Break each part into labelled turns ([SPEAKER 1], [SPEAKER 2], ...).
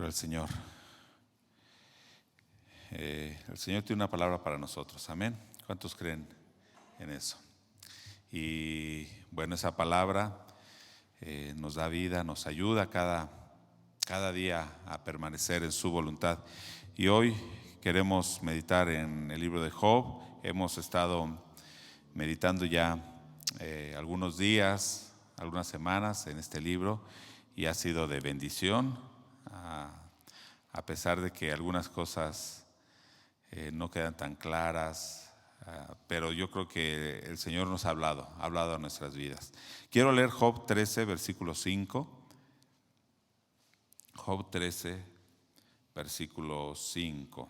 [SPEAKER 1] Pero el Señor tiene una palabra para nosotros, amén. ¿Cuántos creen en eso? Y bueno, esa palabra nos da vida, nos ayuda cada día a permanecer en su voluntad. Y hoy queremos meditar en el libro de Job. Hemos estado meditando ya algunos días, algunas semanas en este libro y ha sido de bendición, a pesar de que algunas cosas no quedan tan claras, pero yo creo que el Señor nos ha hablado a nuestras vidas. Quiero leer Job 13, versículo 5. Job 13, versículo 5.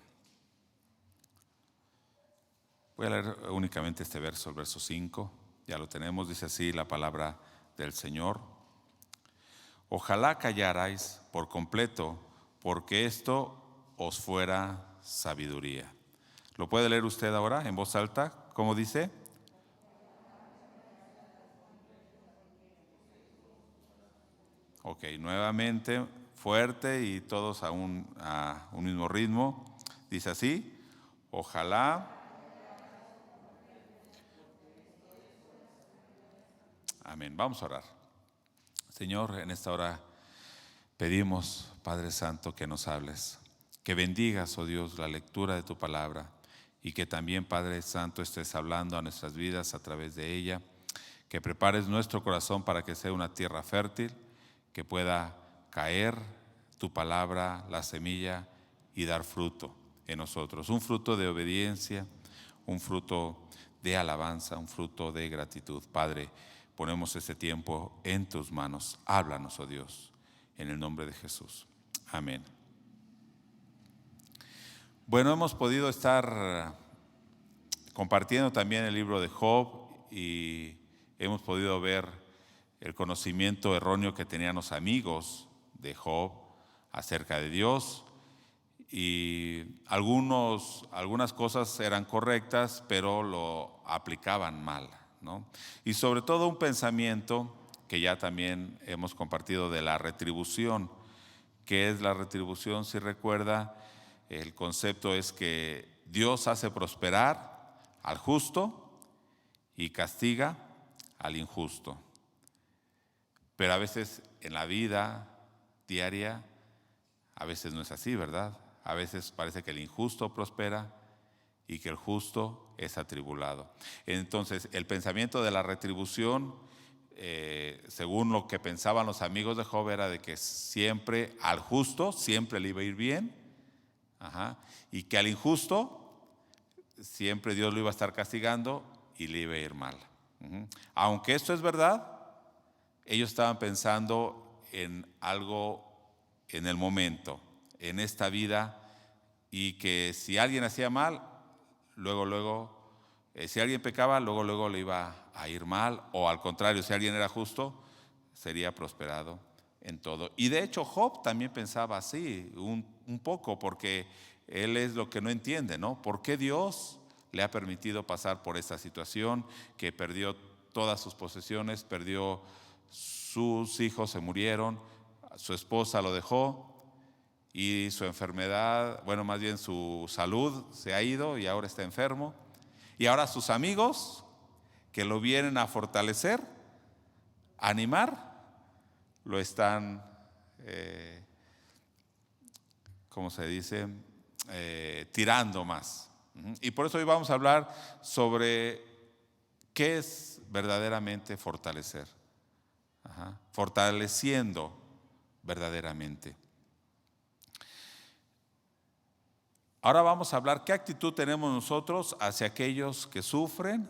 [SPEAKER 1] Voy a leer únicamente este verso, el verso 5. Ya lo tenemos, dice así la palabra del Señor. Ojalá callarais por completo, porque esto os fuera sabiduría. ¿Lo puede leer usted ahora en voz alta? ¿Cómo dice? Ok, nuevamente, fuerte y todos a un mismo ritmo. Dice así, ojalá. Amén, vamos a orar. Señor, en esta hora pedimos, Padre Santo, que nos hables, que bendigas, oh Dios, la lectura de tu palabra y que también, Padre Santo, estés hablando a nuestras vidas a través de ella, que prepares nuestro corazón para que sea una tierra fértil, que pueda caer tu palabra, la semilla, y dar fruto en nosotros, un fruto de obediencia, un fruto de alabanza, un fruto de gratitud. Padre, ponemos este tiempo en tus manos. Háblanos, oh Dios, en el nombre de Jesús. Amén. Bueno, hemos podido estar compartiendo también el libro de Job y hemos podido ver el conocimiento erróneo que tenían los amigos de Job acerca de Dios, y algunas cosas eran correctas, pero lo aplicaban mal, ¿no? Y sobre todo un pensamiento que ya también hemos compartido de la retribución. ¿Qué es la retribución? Si recuerda, el concepto es que Dios hace prosperar al justo y castiga al injusto. Pero a veces en la vida diaria, a veces no es así, ¿verdad? A veces parece que el injusto prospera y que el justo es atribulado. Entonces, el pensamiento de la retribución, según lo que pensaban los amigos de Job, era de que siempre al justo siempre le iba a ir bien, y que al injusto siempre Dios lo iba a estar castigando y le iba a ir mal. Aunque esto es verdad, ellos estaban pensando en algo en el momento, en esta vida, y que si alguien hacía mal, luego, si alguien pecaba, luego le iba a ir mal, o al contrario, si alguien era justo, sería prosperado en todo. Y de hecho Job también pensaba así, un poco, porque él es lo que no entiende, ¿no? ¿Por qué Dios le ha permitido pasar por esta situación, que perdió todas sus posesiones, perdió sus hijos, se murieron, su esposa lo dejó y su enfermedad, bueno, más bien su salud se ha ido y ahora está enfermo? Y ahora sus amigos que lo vienen a fortalecer, a animar, lo están, ¿cómo se dice? Tirando más. Y por eso hoy vamos a hablar sobre qué es verdaderamente fortalecer. Fortaleciendo verdaderamente. Ahora vamos a hablar qué actitud tenemos nosotros hacia aquellos que sufren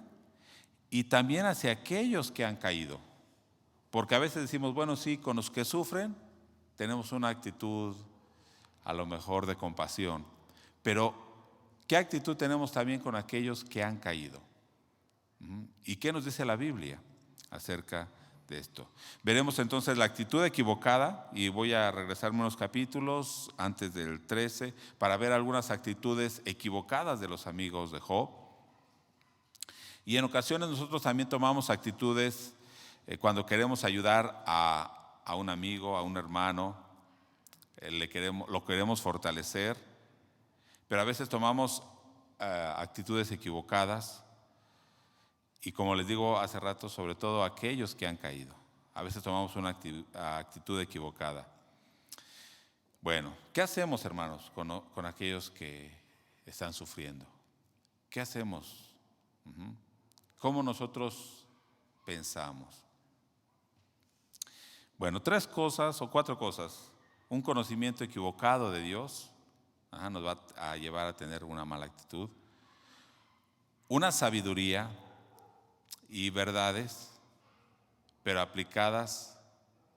[SPEAKER 1] y también hacia aquellos que han caído. Porque a veces decimos, bueno, sí, con los que sufren tenemos una actitud a lo mejor de compasión, pero ¿qué actitud tenemos también con aquellos que han caído? ¿Y qué nos dice la Biblia acerca de esto? Veremos entonces la actitud equivocada, y voy a regresarme unos capítulos antes del 13 para ver algunas actitudes equivocadas de los amigos de Job. Y en ocasiones nosotros también tomamos actitudes cuando queremos ayudar a un amigo, a un hermano, lo queremos fortalecer, pero a veces tomamos actitudes equivocadas y, como les digo hace rato, sobre todo aquellos que han caído. A veces tomamos una actitud equivocada. Bueno, ¿qué hacemos, hermanos, con aquellos que están sufriendo? ¿Qué hacemos? ¿Cómo nosotros pensamos? Bueno, 3 cosas o 4 cosas. Un conocimiento equivocado de Dios nos va a llevar a tener una mala actitud. Una sabiduría y verdades, pero aplicadas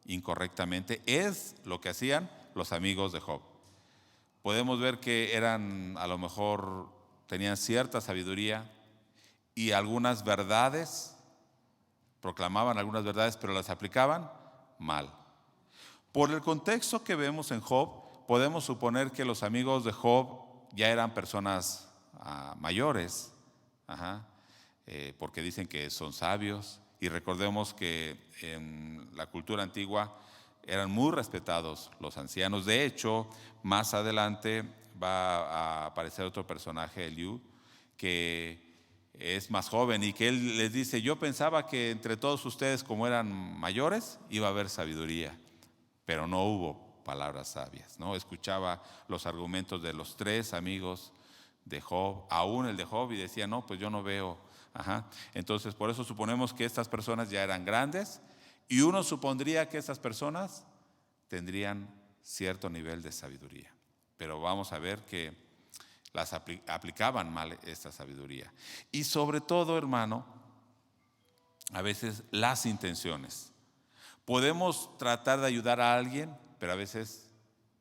[SPEAKER 1] incorrectamente, es lo que hacían los amigos de Job. Podemos ver que a lo mejor tenían cierta sabiduría y algunas verdades, proclamaban algunas verdades, pero las aplicaban mal. Por el contexto que vemos en Job, podemos suponer que los amigos de Job ya eran personas mayores, porque dicen que son sabios, y recordemos que en la cultura antigua eran muy respetados los ancianos. De hecho, más adelante va a aparecer otro personaje, Eliú, que es más joven y que él les dice: yo pensaba que entre todos ustedes, como eran mayores, iba a haber sabiduría, pero no hubo palabras sabias, ¿no? Escuchaba los argumentos de los 3 amigos de Job, aún el de Job, y decía: no, pues yo no veo. Entonces, por eso suponemos que estas personas ya eran grandes, y uno supondría que estas personas tendrían cierto nivel de sabiduría, pero vamos a ver que las aplicaban mal esta sabiduría. Y sobre todo, hermano, a veces las intenciones. Podemos tratar de ayudar a alguien, pero a veces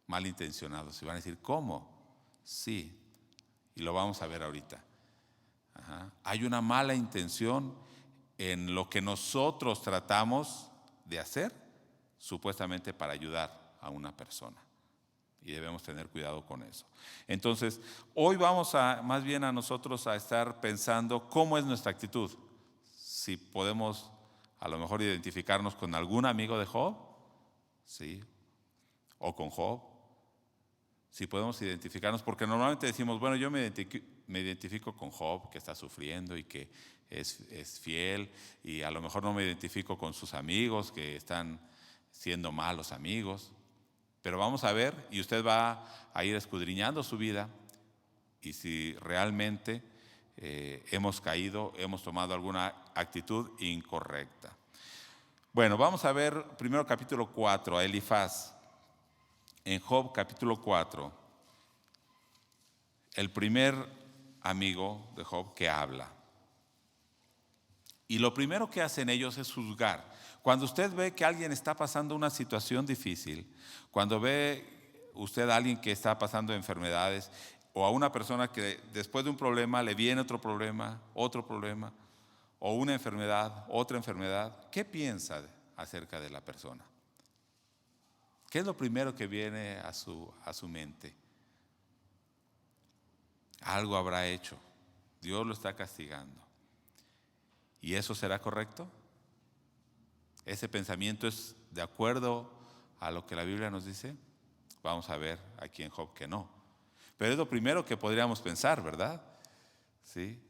[SPEAKER 1] malintencionados. Y van a decir: ¿cómo? Sí, y lo vamos a ver ahorita. Hay una mala intención en lo que nosotros tratamos de hacer, supuestamente para ayudar a una persona. Y debemos tener cuidado con eso. Entonces, hoy vamos más bien a nosotros a estar pensando cómo es nuestra actitud. Si podemos a lo mejor identificarnos con algún amigo de Job, ¿sí? O con Job. Si podemos identificarnos, porque normalmente decimos: bueno, yo me identifico con Job, que está sufriendo y que es fiel, y a lo mejor no me identifico con sus amigos, que están siendo malos amigos. Pero vamos a ver, y usted va a ir escudriñando su vida, y si realmente hemos caído, hemos tomado alguna actitud incorrecta. Bueno, vamos a ver primero capítulo 4, a Elifaz. En Job capítulo 4, el primer amigo de Job que habla. Y lo primero que hacen ellos es juzgar. Cuando usted ve que alguien está pasando una situación difícil, cuando ve usted a alguien que está pasando enfermedades, o a una persona que después de un problema le viene otro problema, o una enfermedad, otra enfermedad, ¿qué piensa acerca de la persona? ¿Qué es lo primero que viene a su mente? Algo habrá hecho, Dios lo está castigando. ¿Y eso será correcto? ¿Ese pensamiento es de acuerdo a lo que la Biblia nos dice? Vamos a ver aquí en Job que no. Pero es lo primero que podríamos pensar, ¿verdad? ¿Sí?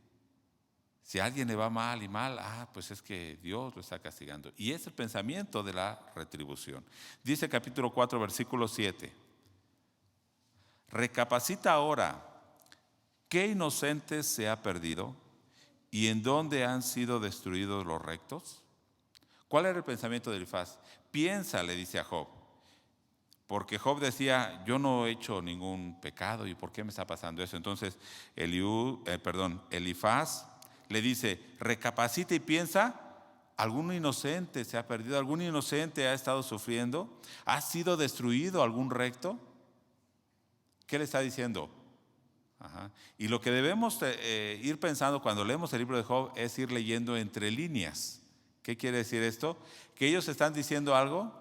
[SPEAKER 1] Si a alguien le va mal y mal, pues es que Dios lo está castigando. Y es el pensamiento de la retribución. Dice capítulo 4, versículo 7. Recapacita ahora, ¿qué inocente se ha perdido? ¿Y en dónde han sido destruidos los rectos? ¿Cuál era el pensamiento de Elifaz? Piensa, le dice a Job, porque Job decía: yo no he hecho ningún pecado, ¿y por qué me está pasando eso? Entonces Elifaz le dice: recapacita y piensa, ¿algún inocente se ha perdido? ¿Algún inocente ha estado sufriendo? ¿Ha sido destruido algún recto? ¿Qué le está diciendo? Y lo que debemos ir pensando cuando leemos el libro de Job es ir leyendo entre líneas. ¿Qué quiere decir esto? Que ellos están diciendo algo,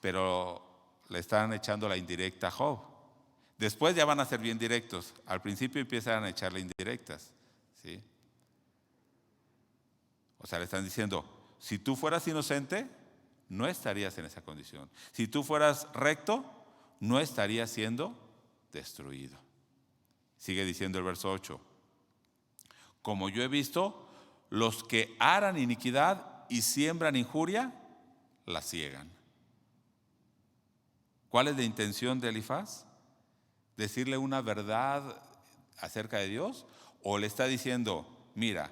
[SPEAKER 1] pero le están echando la indirecta a Job. Después ya van a ser bien directos. Al principio empiezan a echarle indirectas, ¿sí? O sea, le están diciendo: si tú fueras inocente, no estarías en esa condición. Si tú fueras recto, no estaría siendo destruido. Sigue diciendo el verso 8. Como yo he visto, los que aran iniquidad y siembran injuria, la ciegan. ¿Cuál es la intención de Elifaz? ¿Decirle una verdad acerca de Dios? ¿O le está diciendo, mira,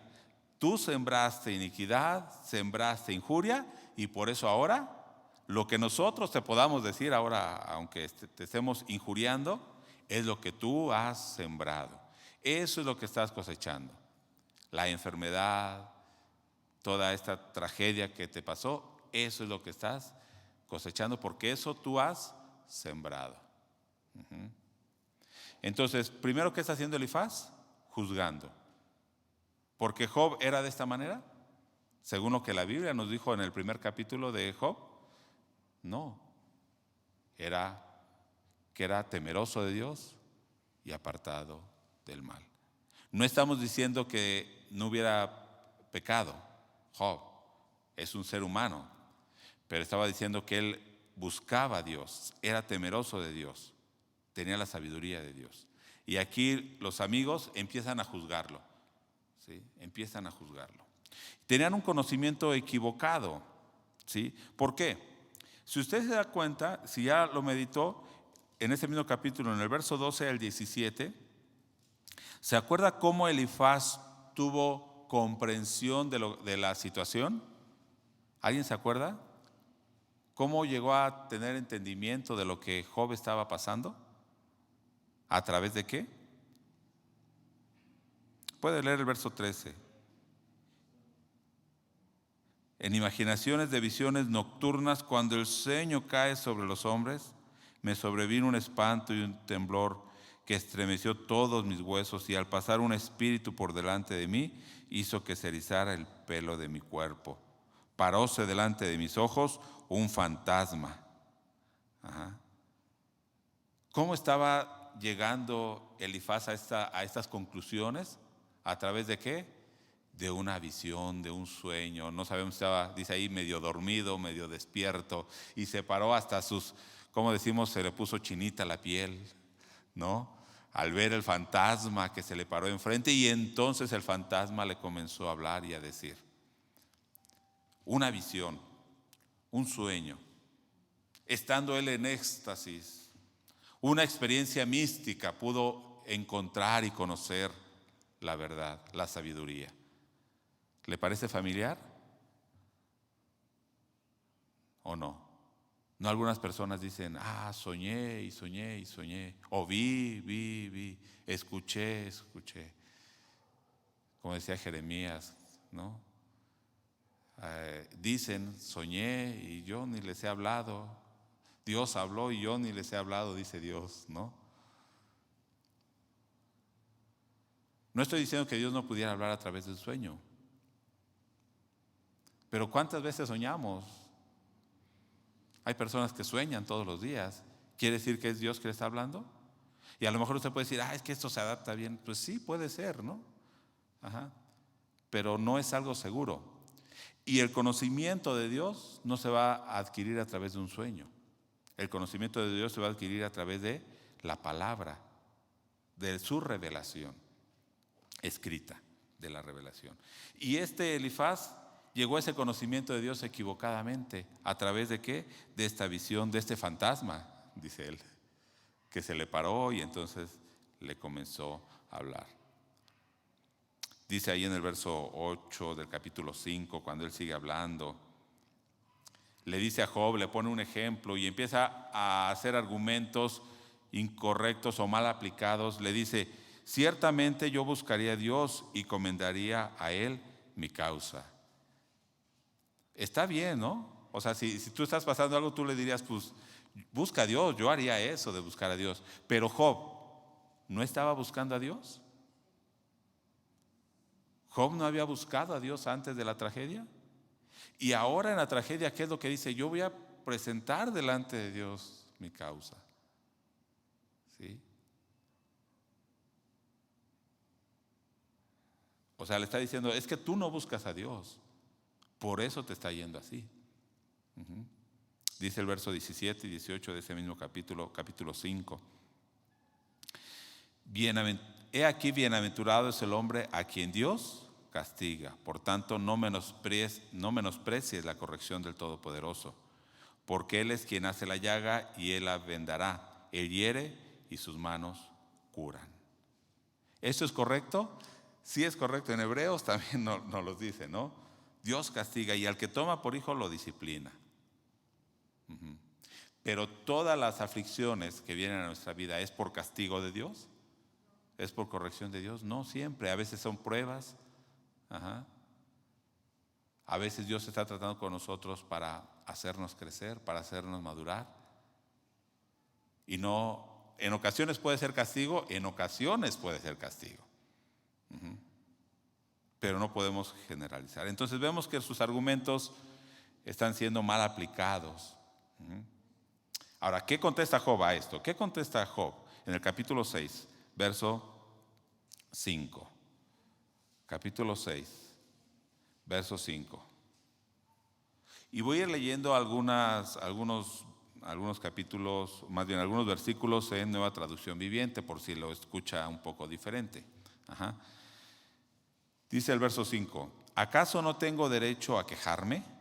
[SPEAKER 1] tú sembraste iniquidad, sembraste injuria, y por eso ahora lo que nosotros te podamos decir ahora, aunque te estemos injuriando, es lo que tú has sembrado? Eso es lo que estás cosechando. La enfermedad, toda esta tragedia que te pasó, eso es lo que estás cosechando, porque eso tú has sembrado. Entonces, primero, ¿qué está haciendo Elifaz? Juzgando. ¿Porque Job era de esta manera? Según lo que la Biblia nos dijo en el primer capítulo de Job, no. Era que era temeroso de Dios y apartado del mal. No estamos diciendo que no hubiera pecado. Job es un ser humano, pero estaba diciendo que él buscaba a Dios, era temeroso de Dios, tenía la sabiduría de Dios. Y aquí los amigos empiezan a juzgarlo, ¿sí? Empiezan a juzgarlo. Tenían un conocimiento equivocado, ¿sí? ¿Por qué? Si usted se da cuenta, si ya lo meditó, en ese mismo capítulo, en el verso 12 al 17, ¿se acuerda cómo Elifaz tuvo comprensión de la situación? ¿Alguien se acuerda? ¿Cómo llegó a tener entendimiento de lo que Job estaba pasando? ¿A través de qué? Puede leer el verso 13. En imaginaciones de visiones nocturnas, cuando el sueño cae sobre los hombres, me sobrevino un espanto y un temblor que estremeció todos mis huesos, y al pasar un espíritu por delante de mí, hizo que se erizara el pelo de mi cuerpo. Paróse delante de mis ojos un fantasma. Ajá. ¿Cómo estaba llegando Elifaz a estas conclusiones? ¿A través de qué? De una visión, de un sueño. No sabemos, estaba, dice ahí, medio dormido, medio despierto, y se paró hasta sus, como decimos, se le puso chinita la piel, ¿no? Al ver el fantasma que se le paró enfrente, y entonces el fantasma le comenzó a hablar y a decir. Una visión, un sueño, estando él en éxtasis, una experiencia mística, pudo encontrar y conocer la verdad, la sabiduría. ¿Le parece familiar? ¿O no? No, algunas personas dicen, soñé y soñé y soñé, o vi, escuché. Como decía Jeremías, ¿no? Dicen, soñé y yo ni les he hablado. Dios habló y yo ni les he hablado, dice Dios, ¿no? No estoy diciendo que Dios no pudiera hablar a través del sueño. Pero ¿cuántas veces soñamos? Hay personas que sueñan todos los días. ¿Quiere decir que es Dios que le está hablando? Y a lo mejor usted puede decir, es que esto se adapta bien. Pues sí, puede ser, ¿no? Ajá. Pero no es algo seguro. Y el conocimiento de Dios no se va a adquirir a través de un sueño. El conocimiento de Dios se va a adquirir a través de la palabra, de su revelación escrita, de la revelación. Y Elifaz llegó a ese conocimiento de Dios equivocadamente. ¿A través de qué? De esta visión, de este fantasma, dice él, que se le paró y entonces le comenzó a hablar. Dice ahí en el verso 8 del capítulo 5, cuando él sigue hablando, le dice a Job, le pone un ejemplo y empieza a hacer argumentos incorrectos o mal aplicados. Le dice, ciertamente yo buscaría a Dios y comendaría a Él mi causa. Está bien, ¿no? O sea, si tú estás pasando algo, tú le dirías, pues busca a Dios, yo haría eso de buscar a Dios. Pero Job, ¿no estaba buscando a Dios? ¿Job no había buscado a Dios antes de la tragedia? Y ahora en la tragedia, ¿qué es lo que dice? Yo voy a presentar delante de Dios mi causa. ¿Sí? O sea, le está diciendo, es que tú no buscas a Dios, por eso te está yendo así. Dice el verso 17 y 18 de ese mismo capítulo 5. He aquí bienaventurado es el hombre a quien Dios castiga. Por tanto, no menosprecies la corrección del Todopoderoso, porque Él es quien hace la llaga y Él la vendará. Él hiere y sus manos curan. ¿Esto es correcto? Sí es correcto. En Hebreos también nos lo dice, ¿no? Dios castiga y al que toma por hijo lo disciplina. Pero todas las aflicciones que vienen a nuestra vida, ¿es por castigo de Dios? ¿Es por corrección de Dios? No siempre. A veces son pruebas. A veces Dios está tratando con nosotros para hacernos crecer, para hacernos madurar. Y no, en ocasiones puede ser castigo, en ocasiones puede ser castigo. Pero no podemos generalizar. Entonces vemos que sus argumentos están siendo mal aplicados. Ahora, ¿qué contesta Job a esto? ¿Qué contesta Job? En el capítulo 6, verso 5. Capítulo 6, verso 5. Y voy a ir leyendo algunos capítulos, más bien algunos versículos en Nueva Traducción Viviente, por si lo escucha un poco diferente. Dice el verso 5: ¿acaso no tengo derecho a quejarme?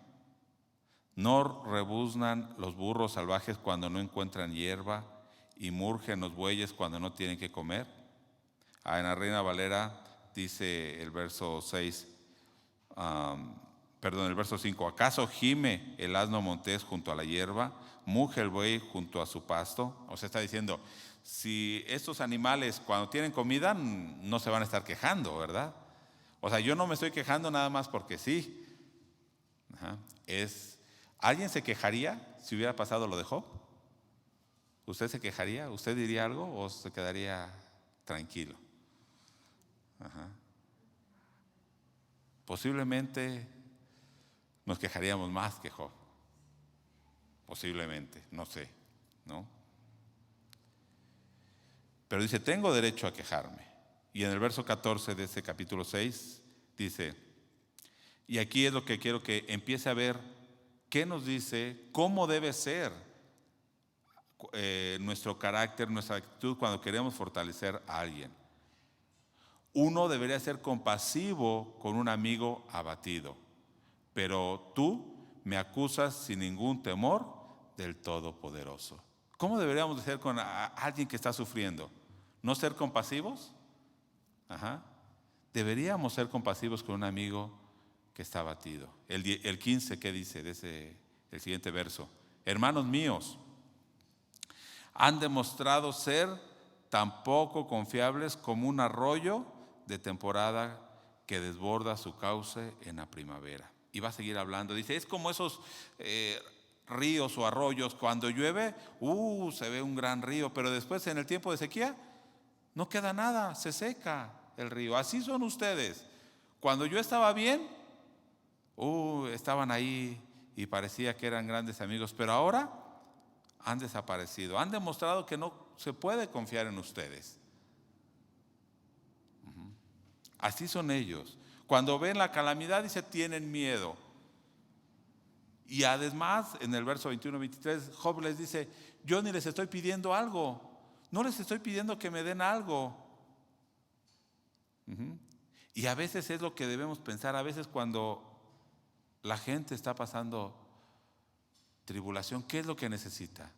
[SPEAKER 1] ¿No rebuznan los burros salvajes cuando no encuentran hierba y murgen los bueyes cuando no tienen que comer? En la Reina Valera dice el verso 6, el verso 5: ¿acaso gime el asno montés junto a la hierba? ¿Muge el buey junto a su pasto? O sea, está diciendo, si estos animales cuando tienen comida no se van a estar quejando, ¿verdad? O sea, yo no me estoy quejando nada más porque sí. ¿Alguien se quejaría si hubiera pasado lo de Job? ¿Usted se quejaría? ¿Usted diría algo o se quedaría tranquilo? Posiblemente nos quejaríamos más que Job. Posiblemente, no sé, ¿no? Pero dice, tengo derecho a quejarme. Y en el verso 14 de ese capítulo 6 dice, y aquí es lo que quiero que empiece a ver, qué nos dice, cómo debe ser nuestro carácter, nuestra actitud cuando queremos fortalecer a alguien. Uno debería ser compasivo con un amigo abatido, pero tú me acusas sin ningún temor del Todopoderoso. ¿Cómo deberíamos de ser con alguien que está sufriendo? ¿No ser compasivos? Deberíamos ser compasivos con un amigo que está abatido. El 15, ¿qué dice el siguiente verso? Hermanos míos, han demostrado ser tan poco confiables como un arroyo de temporada que desborda su cauce en la primavera. Y va a seguir hablando. Dice, es como esos ríos o arroyos. Cuando llueve, se ve un gran río, pero después en el tiempo de sequía no queda nada, se seca el río. Así son ustedes. Cuando yo estaba bien, estaban ahí y parecía que eran grandes amigos, pero ahora han desaparecido. Han demostrado que no se puede confiar en ustedes. Así son ellos. Cuando ven la calamidad, dice, tienen miedo. Y además, en el verso 21-23, Job les dice, yo ni les estoy pidiendo algo. No les estoy pidiendo que me den algo. Y a veces es lo que debemos pensar. A veces cuando la gente está pasando tribulación, ¿qué es lo que necesita?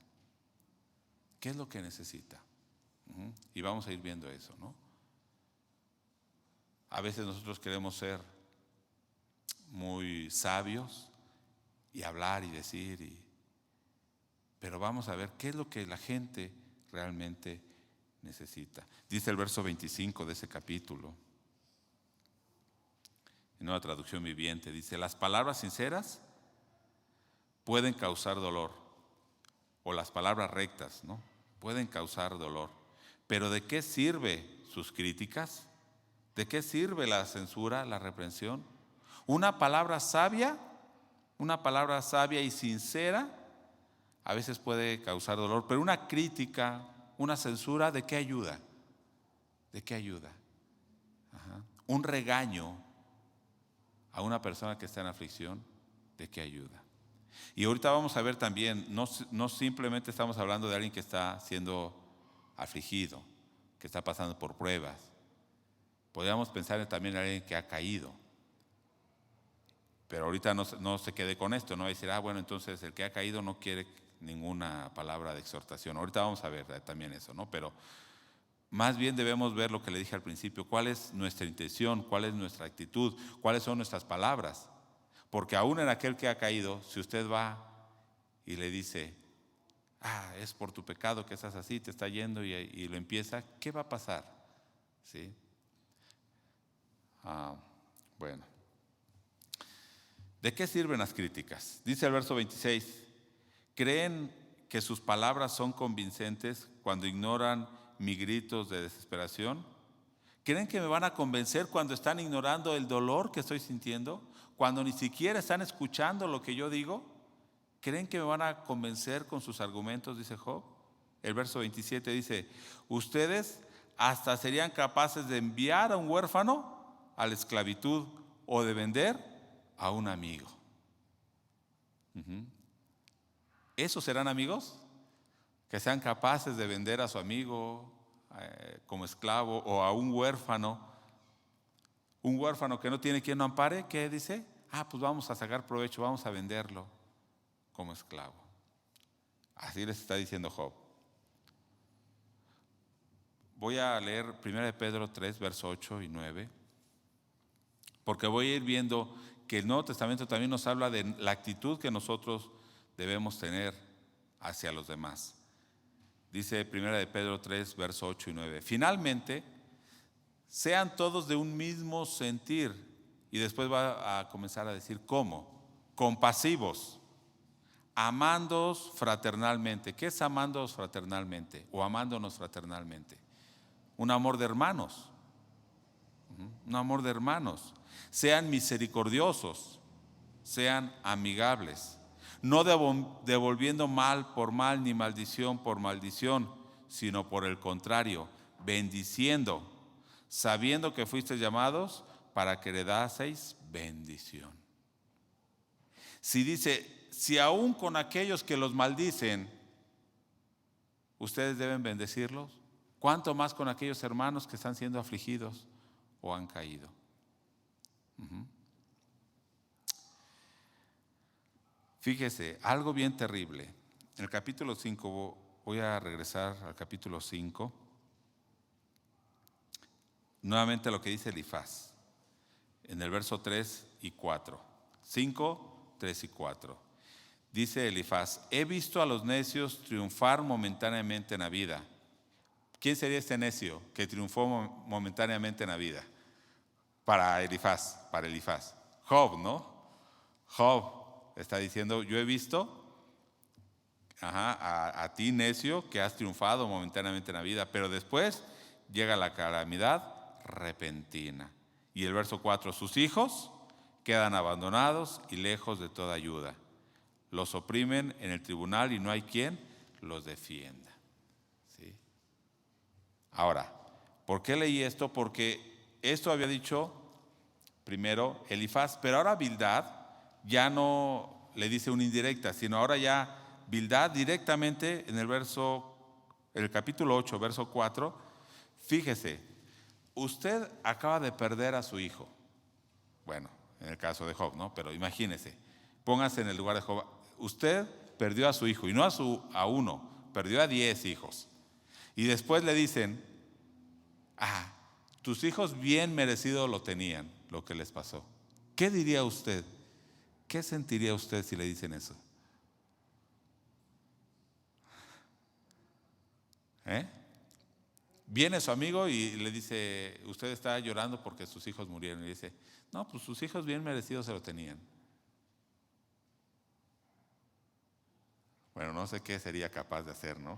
[SPEAKER 1] ¿Qué es lo que necesita? Y vamos a ir viendo eso, ¿no? A veces nosotros queremos ser muy sabios y hablar y decir, pero vamos a ver qué es lo que la gente realmente necesita. Dice el verso 25 de ese capítulo, en Nueva Traducción Viviente, dice, las palabras sinceras pueden causar dolor, o las palabras rectas, ¿no? Pueden causar dolor, pero ¿de qué sirve sus críticas? ¿De qué sirve la censura, la reprensión? Una palabra sabia y sincera a veces puede causar dolor, pero una crítica, una censura, ¿de qué ayuda? ¿De qué ayuda? Un regaño a una persona que está en aflicción, ¿de qué ayuda? Y ahorita vamos a ver también, no simplemente estamos hablando de alguien que está siendo afligido, que está pasando por pruebas. Podríamos pensar también en alguien que ha caído. Pero ahorita no se quede con esto, no va a decir, bueno, entonces el que ha caído no quiere ninguna palabra de exhortación. Ahorita vamos a ver también eso, ¿no? Pero más bien debemos ver lo que le dije al principio, cuál es nuestra intención, cuál es nuestra actitud, cuáles son nuestras palabras. Porque aún en aquel que ha caído, si usted va y le dice, es por tu pecado que estás así, te está yendo y lo empieza, ¿qué va a pasar? ¿Sí? Bueno. ¿De qué sirven las críticas? Dice el verso 26, ¿creen que sus palabras son convincentes cuando ignoran mis gritos de desesperación? ¿Creen que me van a convencer cuando están ignorando el dolor que estoy sintiendo? Cuando ni siquiera están escuchando lo que yo digo. ¿Creen que me van a convencer con sus argumentos? Dice Job. El verso 27 dice, ustedes hasta serían capaces de enviar a un huérfano a la esclavitud o de vender a un amigo. ¿Esos serán amigos? Que sean capaces de vender a su amigo como esclavo o a un huérfano que no tiene quien lo ampare. ¿Qué dice? Pues vamos a sacar provecho, vamos a venderlo como esclavo. Así les está diciendo Job. Voy a leer 1 Pedro 3, verso 8 y 9, porque voy a ir viendo que el Nuevo Testamento también nos habla de la actitud que nosotros debemos tener hacia los demás. Dice 1 Pedro 3, verso 8 y 9. Finalmente, sean todos de un mismo sentir. Y después va a comenzar a decir cómo. Compasivos, amándoos fraternalmente. ¿Qué es amándoos fraternalmente? O amándonos fraternalmente. Un amor de hermanos. Un amor de hermanos. Sean misericordiosos, sean amigables, no devolviendo mal por mal ni maldición por maldición, sino por el contrario, bendiciendo, sabiendo que fuisteis llamados para que heredaseis bendición. Si dice, si aún con aquellos que los maldicen, ustedes deben bendecirlos, ¿cuánto más con aquellos hermanos que están siendo afligidos o han caído? Fíjese, algo bien terrible. En el capítulo 5, voy a regresar al capítulo 5, nuevamente lo que dice Elifaz, en el verso 3 y 4. 5, 3 y 4. Dice Elifaz, he visto a los necios triunfar momentáneamente en la vida. ¿Quién sería este necio que triunfó momentáneamente en la vida? Para Elifaz. Job, ¿no? Job está diciendo, yo he visto a ti necio que has triunfado momentáneamente en la vida, pero después llega la calamidad repentina. Y el verso 4, sus hijos quedan abandonados y lejos de toda ayuda. Los oprimen en el tribunal y no hay quien los defienda. ¿Sí? Ahora, ¿por qué leí esto? Porque esto había dicho primero Elifaz, pero ahora Bildad ya no le dice una indirecta, sino ahora ya Bildad directamente en el capítulo 8, verso 4, fíjese, usted acaba de perder a su hijo. Bueno, en el caso de Job, ¿no? Pero imagínese, póngase en el lugar de Job. Usted perdió a su hijo, y no a uno, perdió a 10 hijos. Y después le dicen, tus hijos bien merecido lo tenían, lo que les pasó. ¿Qué diría usted? ¿Qué sentiría usted si le dicen eso? Viene su amigo y le dice, usted está llorando porque sus hijos murieron. Y dice, no, pues sus hijos bien merecidos se lo tenían. Bueno, no sé qué sería capaz de hacer, ¿no?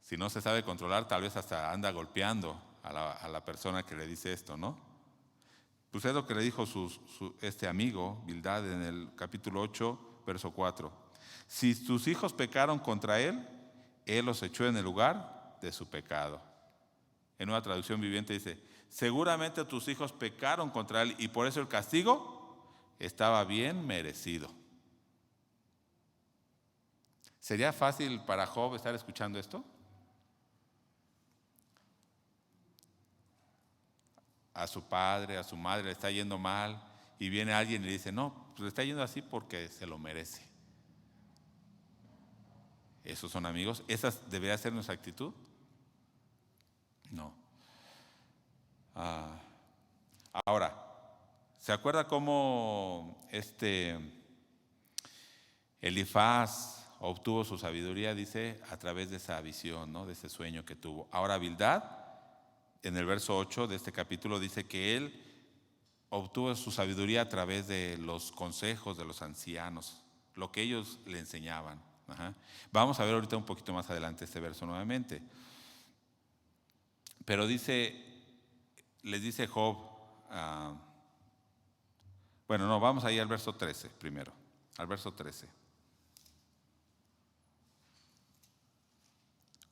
[SPEAKER 1] Si no se sabe controlar, tal vez hasta anda golpeando a la persona que le dice esto, ¿no? Pues es lo que le dijo este amigo, Bildad, en el capítulo 8, verso 4. Si tus hijos pecaron contra él los echó en el lugar de su pecado. En una traducción viviente dice, seguramente tus hijos pecaron contra él y por eso el castigo estaba bien merecido. ¿Sería fácil para Job estar escuchando esto? A su padre, a su madre le está yendo mal y viene alguien y le dice, no, pues le está yendo así porque se lo merece. ¿Esos son amigos? ¿Esa debería ser nuestra actitud? No. Ahora, ¿se acuerda cómo Elifaz obtuvo su sabiduría? Dice, a través de esa visión, ¿no? De ese sueño que tuvo. Ahora Bildad, en el verso 8 de este capítulo, dice que él obtuvo su sabiduría a través de los consejos de los ancianos, lo que ellos le enseñaban. Vamos a ver ahorita un poquito más adelante este verso nuevamente. Pero les dice Job, bueno, no, vamos ahí al verso 13 primero, al verso 13.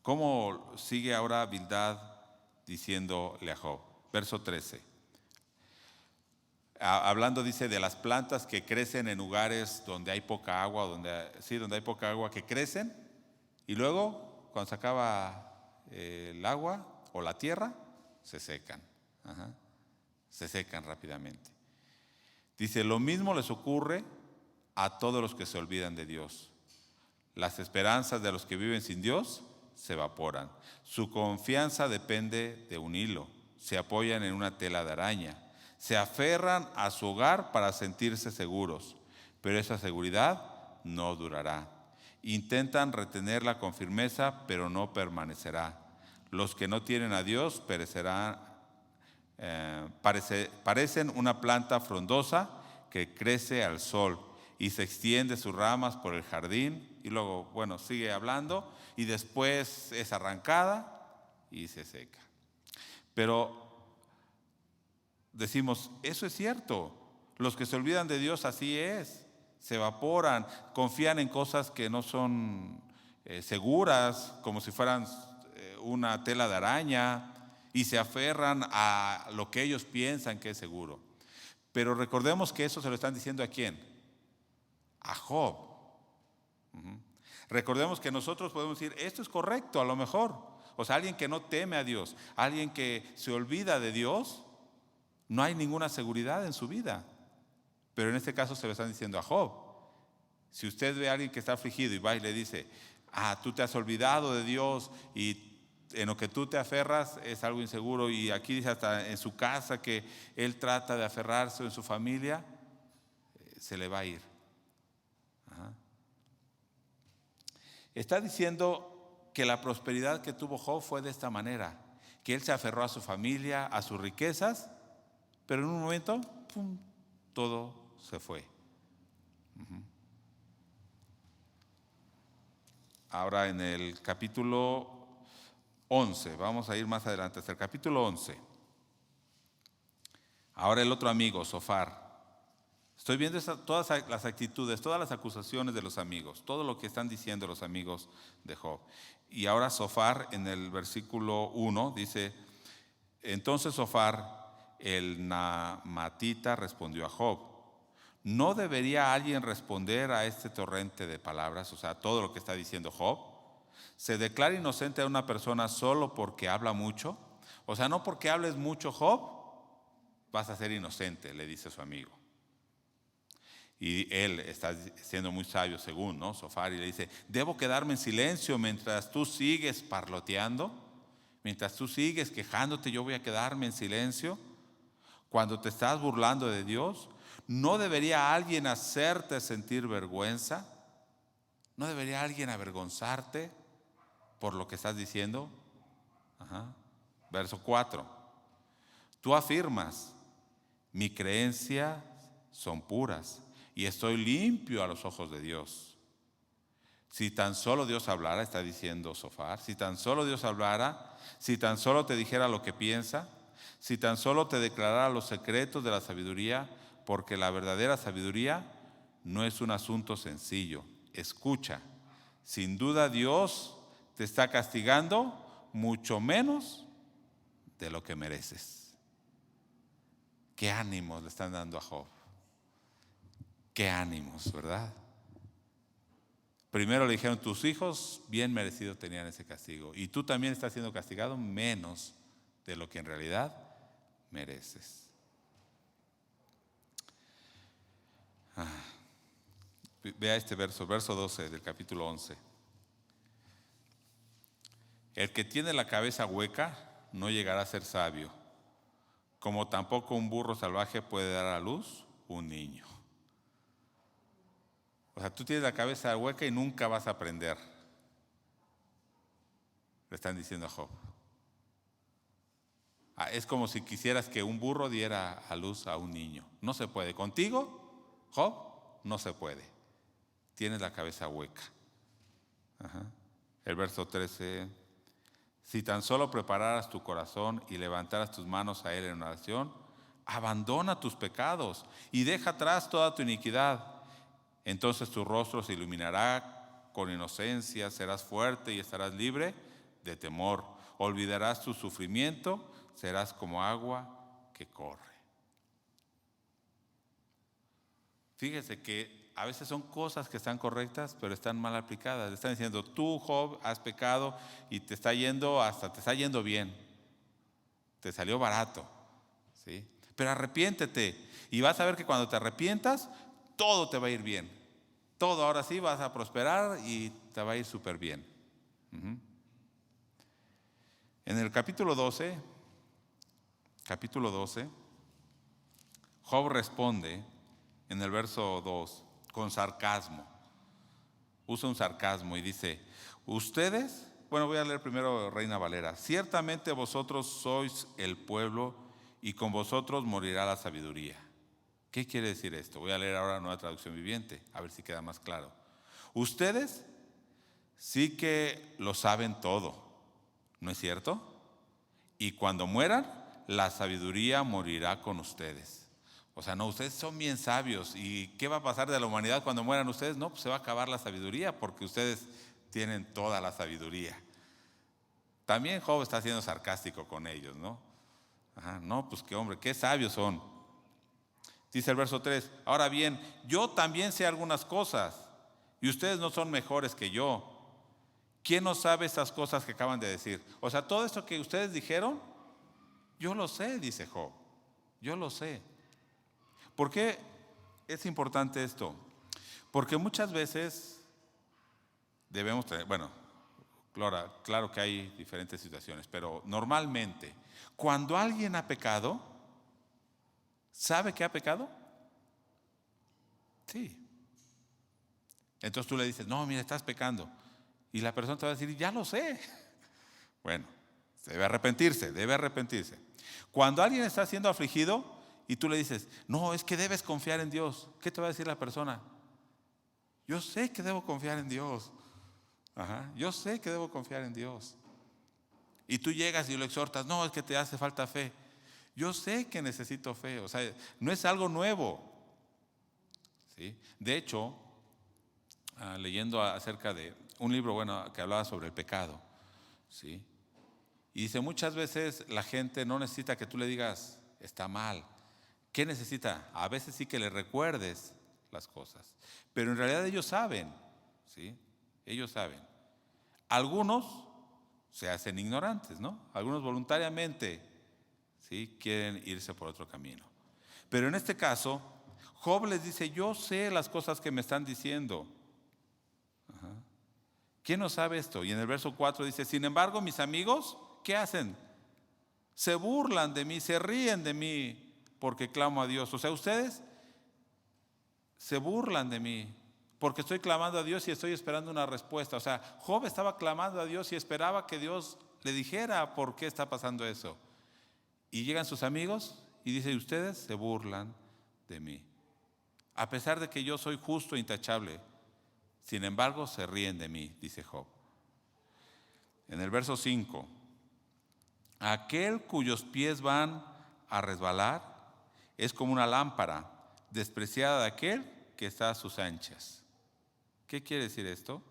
[SPEAKER 1] ¿Cómo sigue ahora Bildad diciéndole a Job? Verso 13. Hablando, dice, de las plantas que crecen en lugares donde hay poca agua, donde hay poca agua, que crecen, y luego, cuando se acaba el agua o la tierra, se secan. Se secan rápidamente. Dice, lo mismo les ocurre a todos los que se olvidan de Dios. Las esperanzas de los que viven sin Dios se evaporan. Su confianza depende de un hilo. Se apoyan en una tela de araña. Se aferran a su hogar para sentirse seguros, pero esa seguridad no durará. Intentan retenerla con firmeza, pero no permanecerá. Los que no tienen a Dios perecerán. Parecen una planta frondosa que crece al sol y se extiende sus ramas por el jardín, y luego, bueno, sigue hablando, y después es arrancada y se seca. Pero decimos, eso es cierto, los que se olvidan de Dios así es, se evaporan, confían en cosas que no son seguras, como si fueran una tela de araña, y se aferran a lo que ellos piensan que es seguro. Pero recordemos que eso se lo están diciendo ¿a quién? A Job. Recordemos que nosotros podemos decir, esto es correcto a lo mejor. O sea, alguien que no teme a Dios, alguien que se olvida de Dios, no hay ninguna seguridad en su vida. Pero en este caso se lo están diciendo a Job. Si usted ve a alguien que está afligido y va y le dice, tú te has olvidado de Dios y en lo que tú te aferras es algo inseguro, y aquí dice hasta en su casa que él trata de aferrarse, o en su familia, se le va a ir. Está diciendo que la prosperidad que tuvo Job fue de esta manera, que él se aferró a su familia, a sus riquezas, pero en un momento, ¡pum!, todo se fue. Ahora en el capítulo 11, vamos a ir más adelante, hasta el capítulo 11. Ahora el otro amigo, Zofar. Estoy viendo todas las actitudes, todas las acusaciones de los amigos, todo lo que están diciendo los amigos de Job. Y ahora Zofar, en el versículo 1, dice, entonces Zofar, el Naamatita, respondió a Job, ¿no debería alguien responder a este torrente de palabras? O sea, todo lo que está diciendo Job. ¿Se declara inocente a una persona solo porque habla mucho? O sea, no porque hables mucho, Job, vas a ser inocente, le dice su amigo. Y él está siendo muy sabio según, ¿no? Zofar, y le dice, ¿debo quedarme en silencio mientras tú sigues parloteando? Mientras tú sigues quejándote, yo voy a quedarme en silencio. Cuando te estás burlando de Dios, ¿no debería alguien hacerte sentir vergüenza? ¿No debería alguien avergonzarte por lo que estás diciendo? Verso 4. Tú afirmas, mi creencia son puras y estoy limpio a los ojos de Dios. Si tan solo Dios hablara, está diciendo Zofar, si tan solo Dios hablara, si tan solo te dijera lo que piensa, si tan solo te declarara los secretos de la sabiduría, porque la verdadera sabiduría no es un asunto sencillo. Escucha, sin duda Dios te está castigando mucho menos de lo que mereces. Qué ánimos le están dando a Job. Qué ánimos, ¿verdad? Primero le dijeron, tus hijos bien merecido tenían ese castigo. Y tú también estás siendo castigado menos de lo que en realidad mereces. Vea este verso 12 del capítulo 11. El que tiene la cabeza hueca no llegará a ser sabio, como tampoco un burro salvaje puede dar a luz un niño. O sea, tú tienes la cabeza hueca y nunca vas a aprender. Le están diciendo a Job. Es como si quisieras que un burro diera a luz a un niño. No se puede. Contigo, Job, no se puede. Tienes la cabeza hueca. El verso 13. Si tan solo prepararas tu corazón y levantaras tus manos a Él en oración, abandona tus pecados y deja atrás toda tu iniquidad. Entonces tu rostro se iluminará con inocencia, serás fuerte y estarás libre de temor. Olvidarás tu sufrimiento, serás como agua que corre. Fíjese que a veces son cosas que están correctas, pero están mal aplicadas. Le están diciendo, tú, Job, has pecado y te está yendo bien. Te salió barato, ¿sí? Pero arrepiéntete y vas a ver que cuando te arrepientas, todo te va a ir bien. Todo, ahora sí vas a prosperar y te va a ir súper bien. En el capítulo 12, Job responde en el verso 2 con sarcasmo. Usa un sarcasmo y dice, ustedes, bueno, voy a leer primero Reina Valera. Ciertamente vosotros sois el pueblo y con vosotros morirá la sabiduría. ¿Qué quiere decir esto? Voy a leer ahora Nueva Traducción Viviente, a ver si queda más claro. Ustedes sí que lo saben todo, ¿no es cierto? Y cuando mueran, la sabiduría morirá con ustedes. O sea, no, ustedes son bien sabios. ¿Y qué va a pasar de la humanidad cuando mueran ustedes? No, pues se va a acabar la sabiduría porque ustedes tienen toda la sabiduría. También Job está siendo sarcástico con ellos, ¿no? No, pues qué hombre, qué sabios son. Dice el verso 3, ahora bien, yo también sé algunas cosas y ustedes no son mejores que yo. ¿Quién no sabe esas cosas que acaban de decir? O sea, todo esto que ustedes dijeron, yo lo sé, dice Job. Yo lo sé. ¿Por qué es importante esto? Porque muchas veces debemos tener, bueno, claro que hay diferentes situaciones, pero normalmente, cuando alguien ha pecado, ¿sabe que ha pecado? Sí. Entonces tú le dices, no, mira, estás pecando. Y la persona te va a decir, ya lo sé. Bueno, debe arrepentirse. Cuando alguien está siendo afligido y tú le dices, no, es que debes confiar en Dios, ¿qué te va a decir la persona? Yo sé que debo confiar en Dios. Yo sé que debo confiar en Dios. Y tú llegas y lo exhortas, no, es que te hace falta fe. Yo sé que necesito fe, o sea, no es algo nuevo. ¿Sí? De hecho, leyendo acerca de un libro, bueno, que hablaba sobre el pecado, ¿sí? Y dice, muchas veces la gente no necesita que tú le digas, está mal. ¿Qué necesita? A veces sí que le recuerdes las cosas. Pero en realidad ellos saben, ¿sí? Ellos saben. Algunos se hacen ignorantes, ¿no? Algunos voluntariamente, ¿sí? Quieren irse por otro camino. Pero en este caso, Job les dice, yo sé las cosas que me están diciendo. ¿Quién no sabe esto? Y en el verso 4 dice, sin embargo, mis amigos, ¿qué hacen? Se burlan de mí, se ríen de mí porque clamo a Dios. O sea, ustedes se burlan de mí porque estoy clamando a Dios y estoy esperando una respuesta. O sea, Job estaba clamando a Dios y esperaba que Dios le dijera por qué está pasando eso. Y llegan sus amigos y dicen, ustedes se burlan de mí. A pesar de que yo soy justo e intachable, sin embargo, se ríen de mí, dice Job. En el verso 5, aquel cuyos pies van a resbalar es como una lámpara despreciada de aquel que está a sus anchas. ¿Qué quiere decir esto?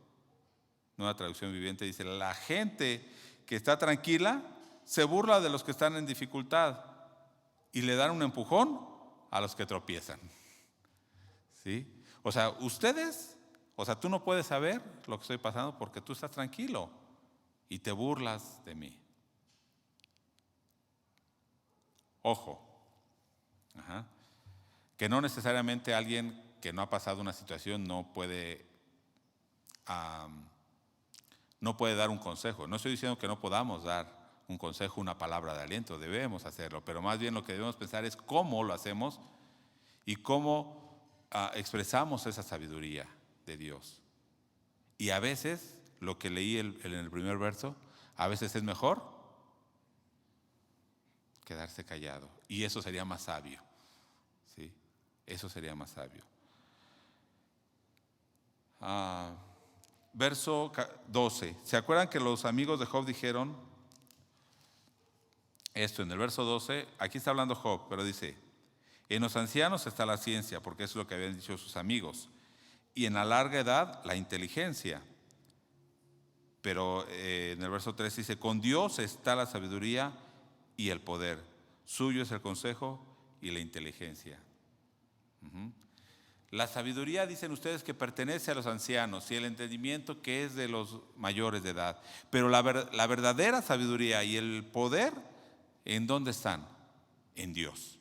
[SPEAKER 1] Nueva Traducción Viviente dice, la gente que está tranquila se burla de los que están en dificultad y le dan un empujón a los que tropiezan. ¿Sí? O sea, ustedes O sea, tú no puedes saber lo que estoy pasando porque tú estás tranquilo y te burlas de mí. Ojo, ajá, que no necesariamente alguien que no ha pasado una situación no puede dar un consejo. No estoy diciendo que no podamos dar un consejo, una palabra de aliento, debemos hacerlo, pero más bien lo que debemos pensar es cómo lo hacemos y cómo expresamos esa sabiduría de Dios. Y a veces, lo que leí en el primer verso, a veces es mejor quedarse callado. Y eso sería más sabio. ¿Sí? Eso sería más sabio. Verso 12. ¿Se acuerdan que los amigos de Job dijeron esto en el verso 12? Aquí está hablando Job, pero dice, en los ancianos está la ciencia, porque es lo que habían dicho sus amigos, y en la larga edad la inteligencia. Pero en el verso 3 dice, con Dios está la sabiduría y el poder. Suyo es el consejo y la inteligencia. La sabiduría, dicen ustedes, que pertenece a los ancianos y el entendimiento que es de los mayores de edad. Pero la verdadera sabiduría y el poder, ¿en dónde están? En Dios.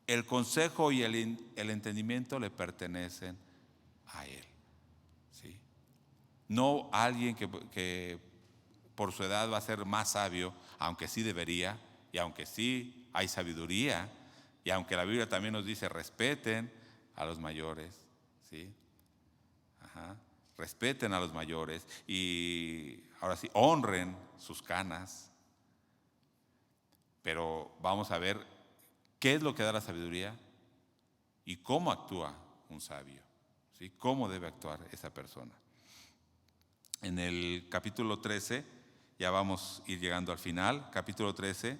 [SPEAKER 1] El consejo y el entendimiento le pertenecen a Él. ¿Sí? No alguien que por su edad va a ser más sabio, aunque sí debería, y aunque sí hay sabiduría, y aunque la Biblia también nos dice respeten a los mayores, ¿sí? Ajá. Respeten a los mayores y ahora sí, honren sus canas. Pero vamos a ver qué es lo que da la sabiduría y cómo actúa un sabio, ¿sí? Cómo debe actuar esa persona. En el capítulo 13, ya vamos a ir llegando al final, capítulo 13,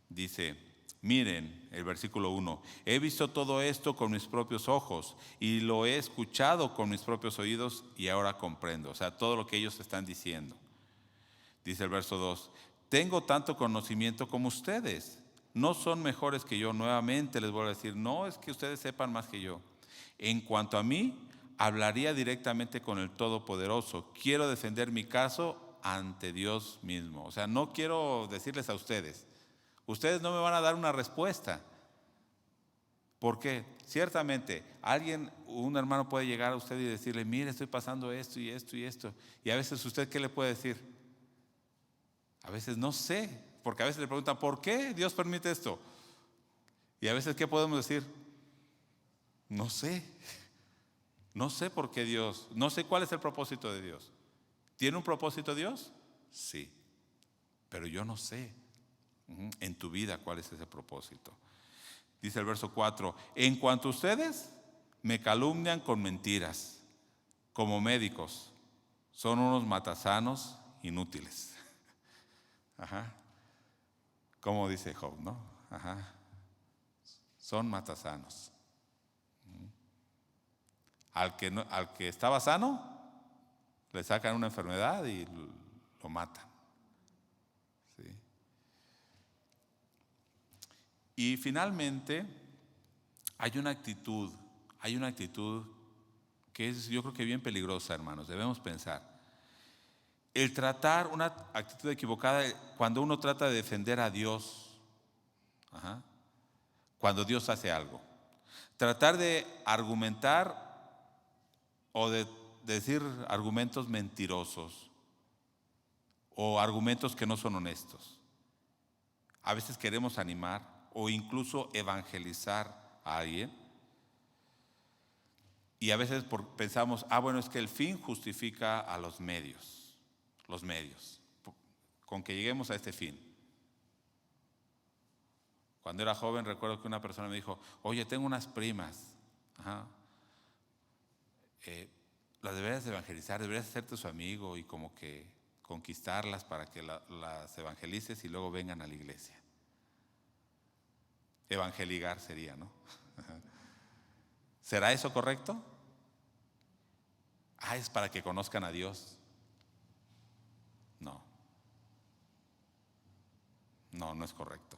[SPEAKER 1] dice, miren el versículo 1, he visto todo esto con mis propios ojos y lo he escuchado con mis propios oídos y ahora comprendo, o sea, todo lo que ellos están diciendo. Dice el verso 2, tengo tanto conocimiento como ustedes, no son mejores que yo. Nuevamente les vuelvo a decir, no es que ustedes sepan más que yo. En cuanto a mí, hablaría directamente con el Todopoderoso. Quiero defender mi caso ante Dios mismo. O sea, no quiero decirles a ustedes, ustedes no me van a dar una respuesta. ¿Por qué? Ciertamente, un hermano puede llegar a usted y decirle, mire, estoy pasando esto y esto y esto. Y a veces usted, ¿qué le puede decir? A veces no sé, porque a veces le preguntan, ¿por qué Dios permite esto? Y a veces, ¿qué podemos decir? No sé. No sé por qué Dios, no sé cuál es el propósito de Dios. ¿Tiene un propósito Dios? Sí, pero yo no sé en tu vida cuál es ese propósito. Dice el verso 4, en cuanto a ustedes, me calumnian con mentiras, como médicos, son unos matasanos inútiles. Ajá. Como dice Job, ¿no? Ajá. Son matasanos. Al que estaba sano, le sacan una enfermedad y lo matan. ¿Sí? Y finalmente, hay una actitud que es, yo creo que bien peligrosa, hermanos, debemos pensar. El tratar una actitud equivocada cuando uno trata de defender a Dios, cuando Dios hace algo. Tratar de argumentar o de decir argumentos mentirosos o argumentos que no son honestos. A veces queremos animar o incluso evangelizar a alguien y a veces pensamos, bueno, es que el fin justifica a los medios, con que lleguemos a este fin. Cuando era joven recuerdo que una persona me dijo, oye, tengo unas primas, las deberías evangelizar, deberías hacerte su amigo y como que conquistarlas para que las evangelices y luego vengan a la iglesia. Evangeligar sería, ¿no? ¿Será eso correcto? Es para que conozcan a Dios. No es correcto.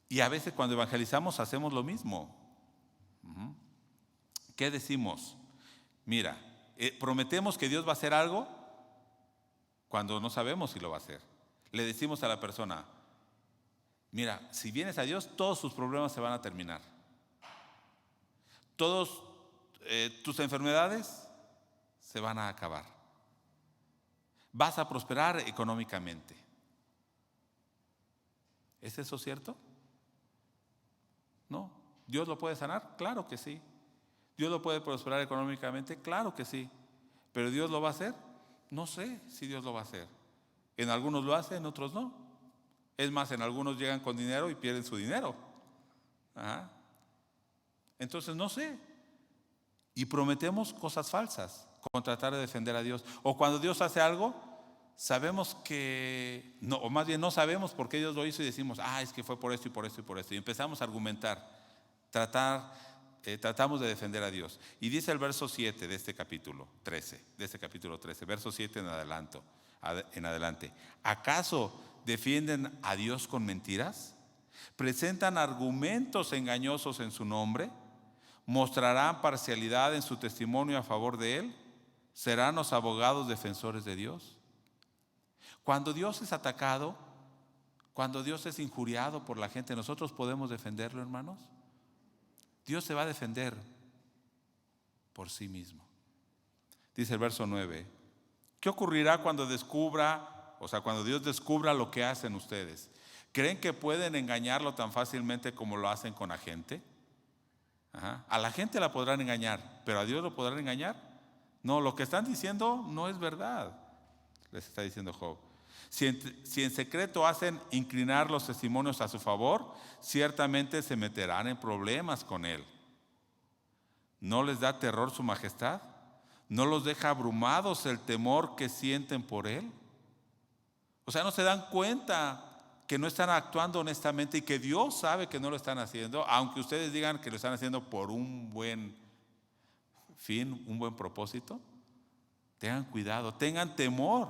[SPEAKER 1] Y a veces cuando evangelizamos hacemos lo mismo. ¿Qué decimos? Mira, prometemos que Dios va a hacer algo cuando no sabemos si lo va a hacer. Le decimos a la persona, mira, si vienes a Dios, todos tus problemas se van a terminar. Todos tus enfermedades se van a acabar. Vas a prosperar económicamente. ¿Es eso cierto? No. ¿Dios lo puede sanar? Claro que sí. ¿Dios lo puede prosperar económicamente? Claro que sí. ¿Pero Dios lo va a hacer? No sé si Dios lo va a hacer. En algunos lo hace, en otros no. Es más, en algunos llegan con dinero y pierden su dinero. Ajá. Entonces no sé. Y prometemos cosas falsas con tratar de defender a Dios. O cuando Dios hace algo, sabemos que, no, o más bien no sabemos por qué Dios lo hizo y decimos, es que fue por esto y por esto y por esto. Y empezamos a argumentar, tratamos de defender a Dios. Y dice el verso 7 de este capítulo 13, verso 7 en adelante. ¿Acaso defienden a Dios con mentiras? ¿Presentan argumentos engañosos en su nombre? ¿Mostrarán parcialidad en su testimonio a favor de Él? ¿Serán los abogados defensores de Dios? Cuando Dios es atacado, cuando Dios es injuriado por la gente, ¿nosotros podemos defenderlo, hermanos? Dios se va a defender por sí mismo. Dice el verso 9, ¿qué ocurrirá cuando cuando Dios descubra lo que hacen ustedes? ¿Creen que pueden engañarlo tan fácilmente como lo hacen con la gente? A la gente la podrán engañar, pero ¿a Dios lo podrán engañar? No, lo que están diciendo no es verdad, les está diciendo Job. Si en secreto hacen inclinar los testimonios a su favor, ciertamente se meterán en problemas con Él. ¿No les da terror su majestad? ¿No los deja abrumados el temor que sienten por Él? O sea, no se dan cuenta que no están actuando honestamente y que Dios sabe que no lo están haciendo, aunque ustedes digan que lo están haciendo por un buen fin, un buen propósito. Tengan cuidado, tengan temor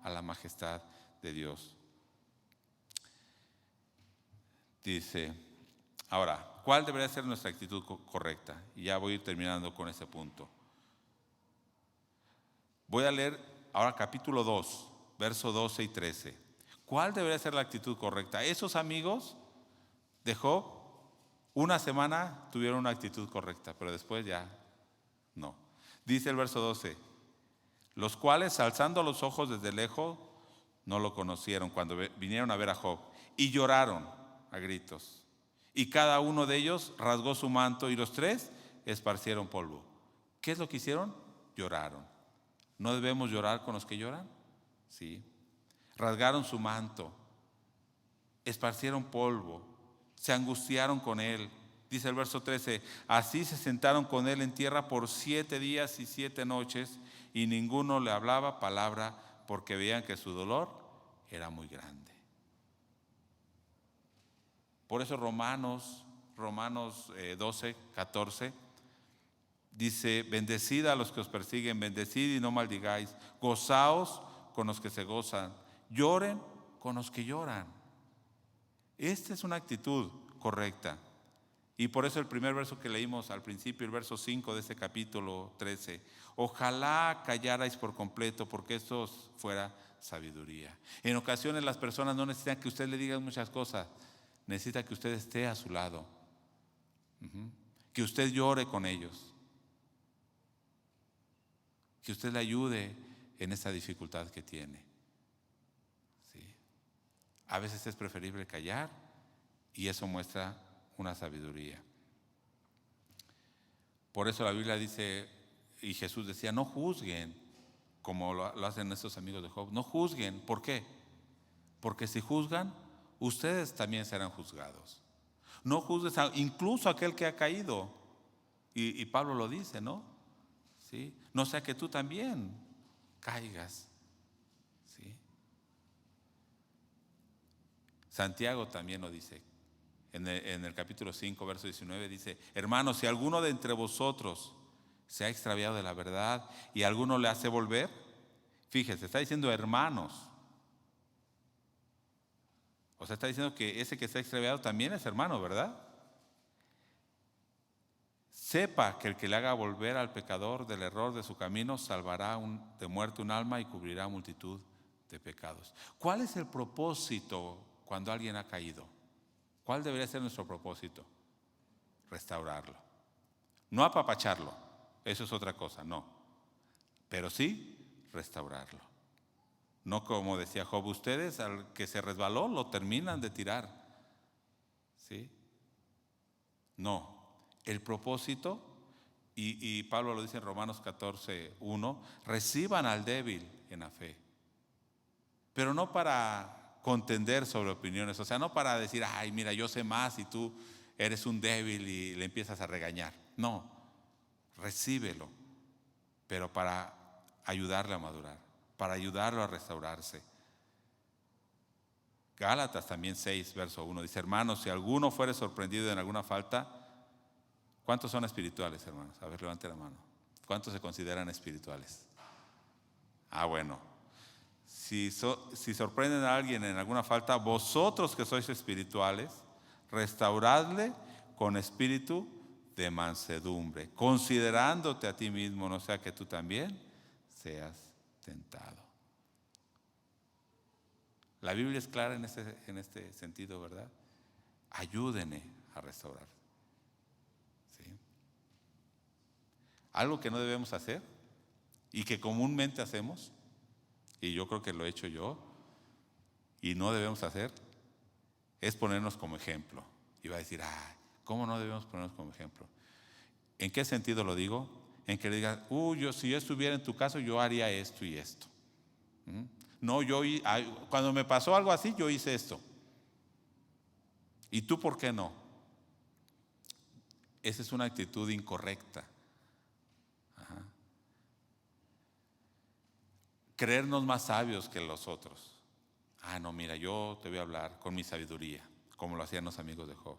[SPEAKER 1] a la majestad de Dios. Dice, ahora, ¿cuál debería ser nuestra actitud correcta? Y ya voy a ir terminando con ese punto. Voy a leer ahora capítulo 2, versos 12 y 13. ¿Cuál debería ser la actitud correcta? Esos amigos de Job, una semana tuvieron una actitud correcta, pero después ya no. Dice el verso 12, los cuales alzando los ojos desde lejos no lo conocieron cuando vinieron a ver a Job y lloraron a gritos. Y cada uno de ellos rasgó su manto y los tres esparcieron polvo. ¿Qué es lo que hicieron? Lloraron. ¿No debemos llorar con los que lloran? Sí. Rasgaron su manto, esparcieron polvo, se angustiaron con él. Dice el verso 13, así se sentaron con él en tierra por 7 días y 7 noches y ninguno le hablaba palabra porque veían que su dolor era muy grande. Por eso Romanos 12, 14 dice, bendecid a los que os persiguen, bendecid y no maldigáis, gozaos con los que se gozan, lloren con los que lloran. Esta es una actitud correcta. Y por eso el primer verso que leímos al principio, el verso 5 de este capítulo 13, ojalá callarais por completo porque esto fuera sabiduría. En ocasiones las personas no necesitan que usted le diga muchas cosas, necesita que usted esté a su lado, que usted llore con ellos, que usted le ayude en esa dificultad que tiene. A veces es preferible callar y eso muestra una sabiduría. Por eso la Biblia dice, y Jesús decía, no juzguen como lo hacen estos amigos de Job. No juzguen. ¿Por qué? Porque si juzgan, ustedes también serán juzgados. No juzgues incluso aquel que ha caído. Y Pablo lo dice, ¿no? ¿Sí? No sea que tú también caigas. ¿Sí? Santiago también lo dice. En el capítulo 5, verso 19 dice, hermanos, si alguno de entre vosotros se ha extraviado de la verdad y alguno le hace volver, fíjese, está diciendo hermanos. O sea, está diciendo que ese que está extraviado también es hermano, ¿verdad? Sepa que el que le haga volver al pecador del error de su camino salvará de muerte un alma y cubrirá multitud de pecados. ¿Cuál es el propósito cuando alguien ha caído? ¿Cuál debería ser nuestro propósito? Restaurarlo. No apapacharlo, eso es otra cosa, no. Pero sí restaurarlo. No como decía Job, ustedes al que se resbaló lo terminan de tirar. ¿Sí? No. El propósito, y Pablo lo dice en Romanos 14:1, reciban al débil en la fe. Pero no para contender sobre opiniones, o sea, no para decir, ay, mira, yo sé más y tú eres un débil y le empiezas a regañar. No, recíbelo, pero para ayudarle a madurar, para ayudarlo a restaurarse. Gálatas también 6:1 dice, hermanos, si alguno fuere sorprendido en alguna falta, ¿cuántos son espirituales, hermanos? A ver, levante la mano. ¿Cuántos se consideran espirituales? Bueno. Si sorprenden a alguien en alguna falta, vosotros que sois espirituales, restauradle con espíritu de mansedumbre, considerándote a ti mismo, no sea que tú también seas tentado. La Biblia es clara en este sentido, ¿verdad? Ayúdenme a restaurar. ¿Sí? Algo que no debemos hacer y que comúnmente hacemos, y yo creo que lo he hecho yo, y no debemos hacer, es ponernos como ejemplo. Y va a decir, ¿cómo no debemos ponernos como ejemplo? ¿En qué sentido lo digo? En que le digas, si yo estuviera en tu caso, yo haría esto y esto. No, cuando me pasó algo así, yo hice esto. ¿Y tú por qué no? Esa es una actitud incorrecta. Creernos más sabios que los otros. No, mira, yo te voy a hablar con mi sabiduría, como lo hacían los amigos de Job,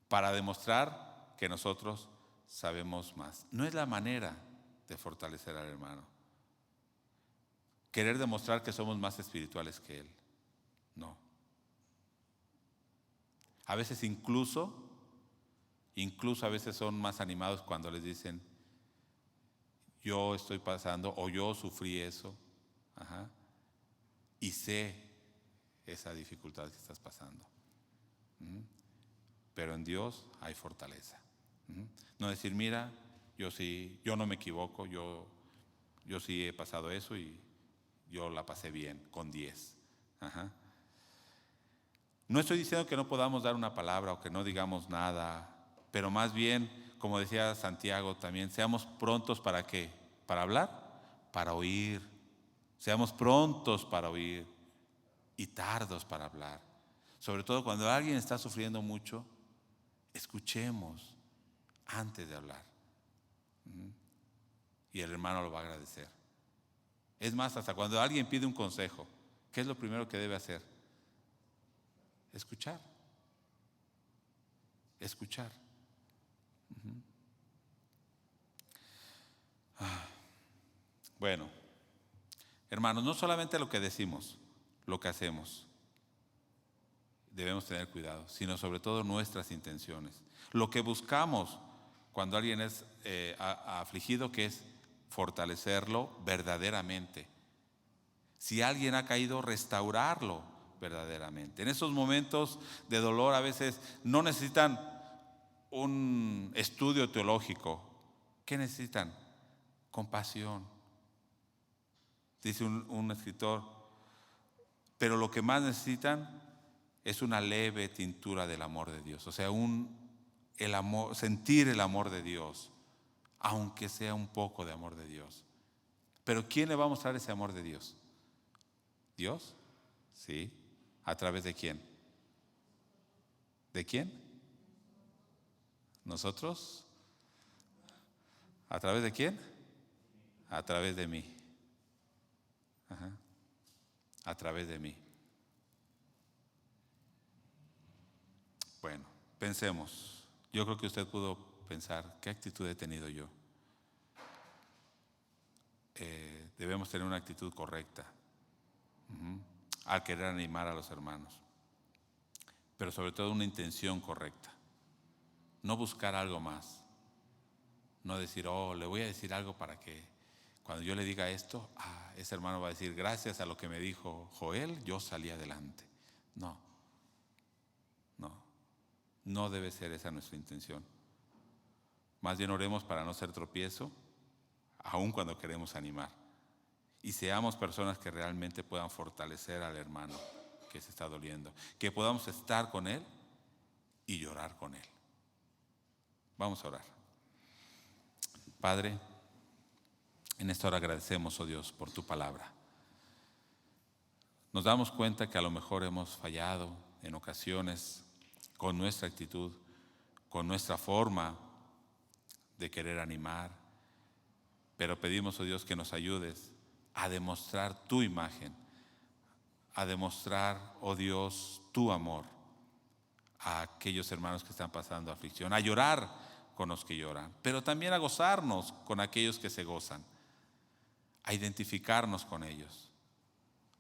[SPEAKER 1] para demostrar que nosotros sabemos más. No es la manera de fortalecer al hermano. Querer demostrar que somos más espirituales que él. No. A veces incluso a veces son más animados cuando les dicen, yo estoy pasando o yo sufrí eso. Y sé esa dificultad que estás pasando. Pero en Dios hay fortaleza. No decir, mira, yo no me equivoco, yo sí he pasado eso y yo la pasé bien, con 10. No estoy diciendo que no podamos dar una palabra o que no digamos nada, pero más bien, como decía Santiago también, seamos prontos ¿para qué? ¿Para hablar? Para oír. Seamos prontos para oír y tardos para hablar. Sobre todo cuando alguien está sufriendo mucho, escuchemos antes de hablar. Y el hermano lo va a agradecer. Es más, hasta cuando alguien pide un consejo, ¿qué es lo primero que debe hacer? Escuchar. Escuchar. Bueno, hermanos, no solamente lo que decimos, lo que hacemos, debemos tener cuidado, sino sobre todo nuestras intenciones. Lo que buscamos cuando alguien es afligido, que es fortalecerlo verdaderamente. Si alguien ha caído, restaurarlo verdaderamente. En esos momentos de dolor a veces no necesitan un estudio teológico. ¿Qué necesitan? Compasión. Dice un escritor, pero lo que más necesitan es una leve tintura del amor de Dios. O sea, sentir el amor de Dios, aunque sea un poco de amor de Dios. Pero ¿quién le va a mostrar ese amor de Dios? ¿Dios? Sí. ¿A través de quién? ¿De quién? ¿Nosotros? ¿A través de quién? A través de mí. A través de mí. Bueno, pensemos. Yo creo que usted pudo pensar, ¿qué actitud he tenido yo? Debemos tener una actitud correcta al querer animar a los hermanos, pero sobre todo una intención correcta. No buscar algo más, No decir, oh, le voy a decir algo para que cuando yo le diga esto, ese hermano va a decir, gracias a lo que me dijo Joel, yo salí adelante. No, no debe ser esa nuestra intención. Más bien oremos para no ser tropiezo, aun cuando queremos animar. Y seamos personas que realmente puedan fortalecer al hermano que se está doliendo. Que podamos estar con él y llorar con él. Vamos a orar. Padre, en esta hora agradecemos, oh Dios, por tu palabra. Nos damos cuenta que a lo mejor hemos fallado en ocasiones con nuestra actitud, con nuestra forma de querer animar, pero pedimos, oh Dios, que nos ayudes a demostrar tu imagen, a demostrar, oh Dios, tu amor a aquellos hermanos que están pasando aflicción, a llorar con los que lloran, pero también a gozarnos con aquellos que se gozan, a identificarnos con ellos,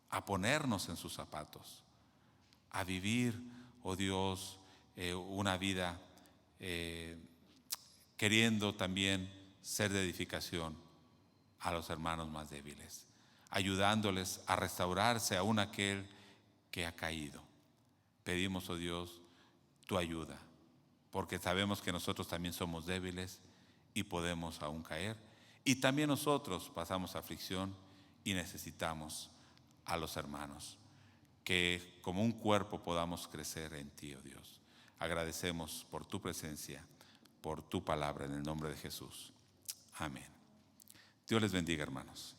[SPEAKER 1] a ponernos en sus zapatos, a vivir, oh Dios, una vida queriendo también ser de edificación a los hermanos más débiles, ayudándoles a restaurarse aún aquel que ha caído. Pedimos, oh Dios, tu ayuda, porque sabemos que nosotros también somos débiles y podemos aún caer. Y también nosotros pasamos aflicción y necesitamos a los hermanos, que como un cuerpo podamos crecer en ti, oh Dios. Agradecemos por tu presencia, por tu palabra, en el nombre de Jesús. Amén. Dios les bendiga, hermanos.